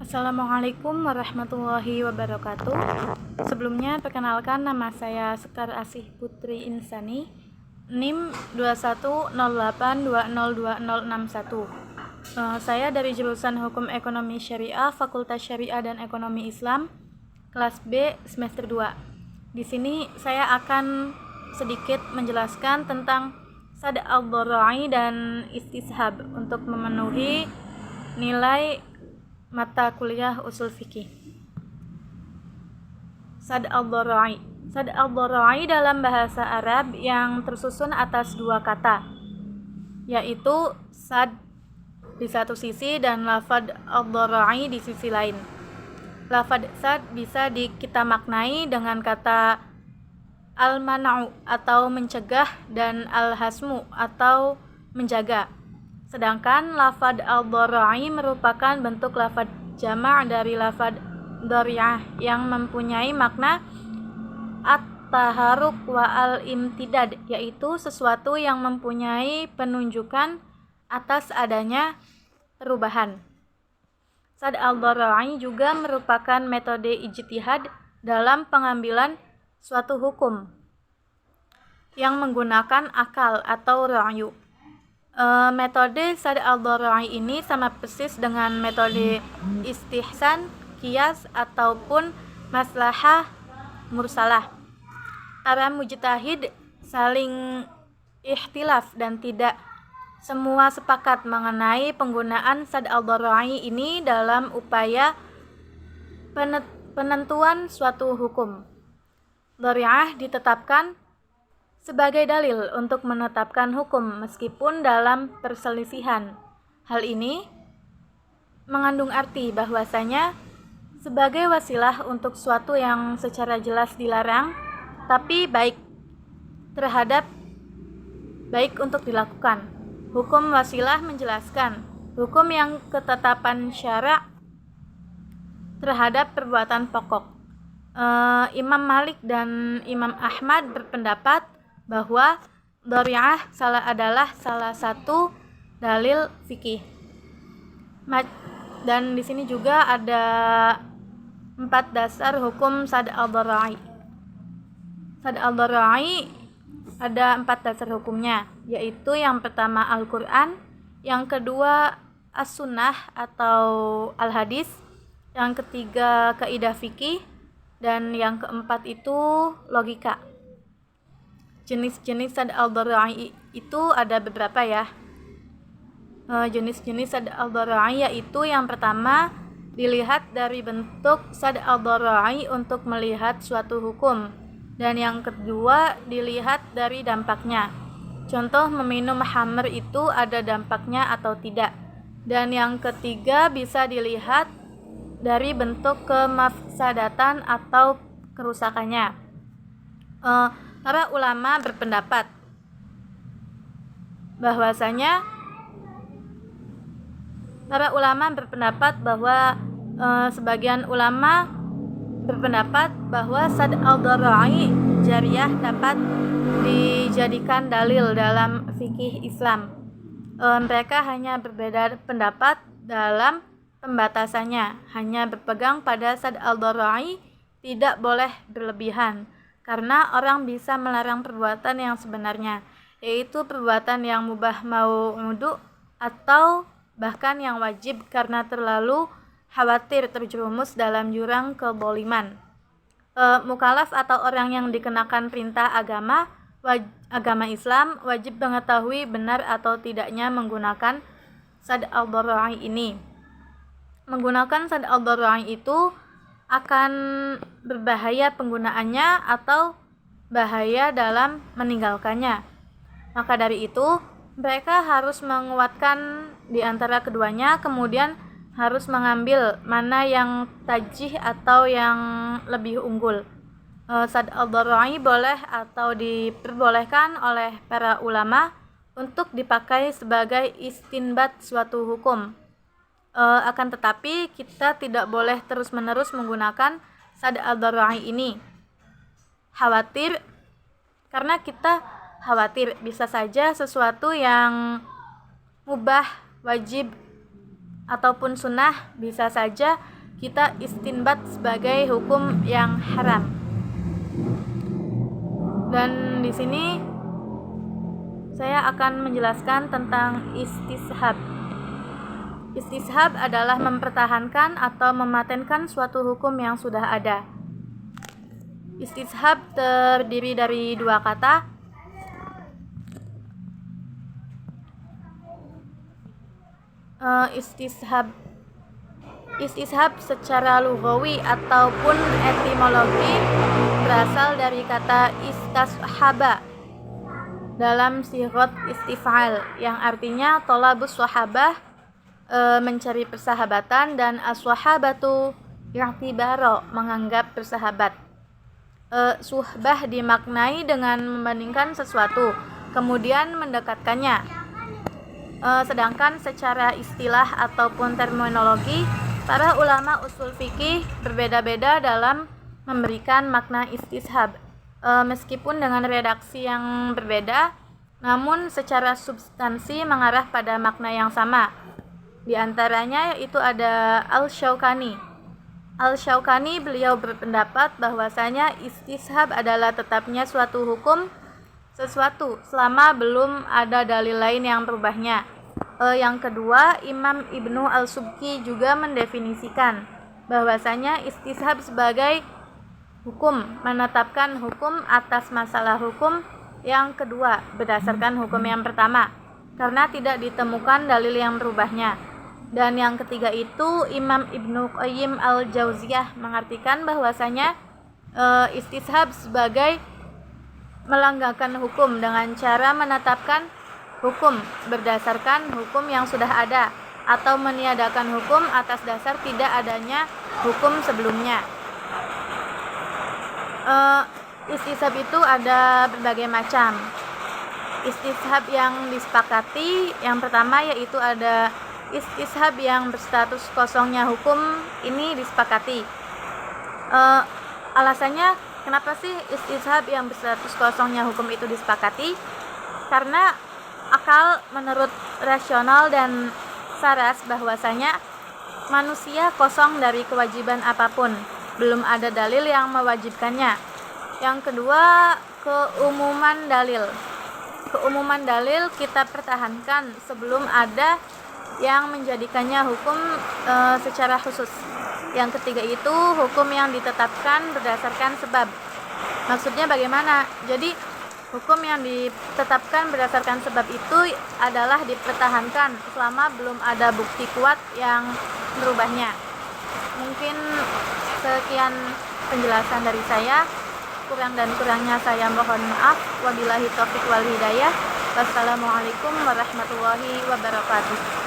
Assalamualaikum warahmatullahi wabarakatuh. Sebelumnya perkenalkan, nama saya Sekar Asih Putri Insani, NIM 2108202061. Saya dari jurusan Hukum Ekonomi Syariah, Fakultas Syariah dan Ekonomi Islam, kelas B semester 2. Di sini saya akan sedikit menjelaskan tentang sad al-dhara'i dan istishab untuk memenuhi nilai mata kuliah usul fikih. Sad al-dhara'i. Sad al-dhara'i dalam bahasa Arab yang tersusun atas dua kata, yaitu sad di satu sisi dan lafad al-dhara'i di sisi lain. Lafad sad bisa kita maknai dengan kata al-man'u atau mencegah dan al-hasmu atau menjaga. Sedangkan lafad al-dhara'i merupakan bentuk lafad jama' dari lafad dhari'ah yang mempunyai makna at-taharuk wa al-imtidad, yaitu sesuatu yang mempunyai penunjukan atas adanya perubahan. Sad al-dhara'i juga merupakan metode ijtihad dalam pengambilan suatu hukum yang menggunakan akal atau ra'yu. Metode sad al-dhara'i ini sama persis dengan metode istihsan, qiyas ataupun maslahah mursalah. Para mujtahid saling ikhtilaf dan tidak semua sepakat mengenai penggunaan sad al-dhara'i ini dalam upaya penentuan suatu hukum. Dhari'ah ditetapkan sebagai dalil untuk menetapkan hukum meskipun dalam perselisihan. Hal ini mengandung arti bahwasanya sebagai wasilah untuk suatu yang secara jelas dilarang, tapi baik untuk dilakukan. Hukum wasilah menjelaskan hukum yang ketetapan syara' terhadap perbuatan pokok. Imam Malik dan Imam Ahmad berpendapat bahwa dhari'ah adalah salah satu dalil fikih. Dan di sini juga ada 4 dasar hukum sad al-dhara'i. Sad al-dhara'i ada 4 dasar hukumnya, yaitu yang pertama Al-Qur'an, yang kedua as-sunnah atau al-hadis, yang ketiga kaidah fikih, dan yang keempat itu logika. Jenis-jenis sad al-dhara'i itu ada beberapa ya. Jenis-jenis sad al-dhara'i yaitu yang pertama dilihat dari bentuk sad al-dhara'i untuk melihat suatu hukum, dan yang kedua dilihat dari dampaknya. Contoh meminum khamr itu ada dampaknya atau tidak. Dan yang ketiga bisa dilihat dari bentuk kemafsadatan atau kerusakannya. Para ulama berpendapat bahwa sebagian ulama berpendapat bahwa sad al-dhara'i jariyah dapat dijadikan dalil dalam fikih Islam. Mereka hanya berbeda pendapat dalam pembatasannya, hanya berpegang pada sad al-dhara'i tidak boleh berlebihan, karena orang bisa melarang perbuatan yang sebenarnya, yaitu perbuatan yang mubah mau wudu atau bahkan yang wajib karena terlalu khawatir terjerumus dalam jurang kezaliman. Mukallaf atau orang yang dikenakan perintah agama Islam wajib mengetahui benar atau tidaknya menggunakan sad al-dhara'i ini. Menggunakan sad al-dhara'i itu akan berbahaya penggunaannya atau bahaya dalam meninggalkannya. Maka dari itu, mereka harus menguatkan di antara keduanya, kemudian harus mengambil mana yang tajih atau yang lebih unggul. Sad al-dhara'i boleh atau diperbolehkan oleh para ulama untuk dipakai sebagai istinbat suatu hukum. Akan tetapi kita tidak boleh terus-menerus menggunakan sad al-dhara'i ini. Karena kita khawatir bisa saja sesuatu yang mubah, wajib ataupun sunnah bisa saja kita istinbat sebagai hukum yang haram. Dan di sini saya akan menjelaskan tentang istishab. Istishab adalah mempertahankan atau mematenkan suatu hukum yang sudah ada. Istishab terdiri dari dua kata. Istishab secara lughawi ataupun etimologi berasal dari kata istashaba dalam sighat istif'al yang artinya tolabus sahabah, mencari persahabatan, dan as-sahabatu i'tibaro, menganggap bersahabat. Suhbah dimaknai dengan membandingkan sesuatu kemudian mendekatkannya. Sedangkan secara istilah ataupun terminologi, para ulama usul fikih berbeda-beda dalam memberikan makna istishab. Meskipun dengan redaksi yang berbeda, namun secara substansi mengarah pada makna yang sama. Di antaranya yaitu ada Al-Syaukani. Al-Syaukani beliau berpendapat bahwasanya istishab adalah tetapnya suatu hukum sesuatu selama belum ada dalil lain yang merubahnya. Yang kedua, Imam Ibnu Al-Subki juga mendefinisikan bahwasanya istishab sebagai hukum, menetapkan hukum atas masalah hukum yang kedua berdasarkan hukum yang pertama karena tidak ditemukan dalil yang merubahnya. Dan yang ketiga itu Imam Ibnu Qayyim Al-Jauziyah mengartikan bahwasanya istishab sebagai melanggarkan hukum dengan cara menetapkan hukum berdasarkan hukum yang sudah ada atau meniadakan hukum atas dasar tidak adanya hukum sebelumnya. Istishab itu ada berbagai macam. Istishab yang disepakati, yang pertama yaitu ada istishab yang berstatus kosongnya hukum, ini disepakati. Alasannya kenapa sih istishab yang berstatus kosongnya hukum itu disepakati? Karena akal menurut rasional dan saras bahwasanya manusia kosong dari kewajiban apapun, belum ada dalil yang mewajibkannya. Yang kedua, keumuman dalil. Keumuman dalil kita pertahankan sebelum ada yang menjadikannya hukum secara khusus. Yang ketiga itu hukum yang ditetapkan berdasarkan sebab. Maksudnya bagaimana? Jadi hukum yang ditetapkan berdasarkan sebab itu adalah dipertahankan selama belum ada bukti kuat yang merubahnya. Mungkin sekian penjelasan dari saya. Kurang dan kurangnya saya mohon maaf. Wabillahi taufiq wal hidayah. Wassalamualaikum warahmatullahi wabarakatuh.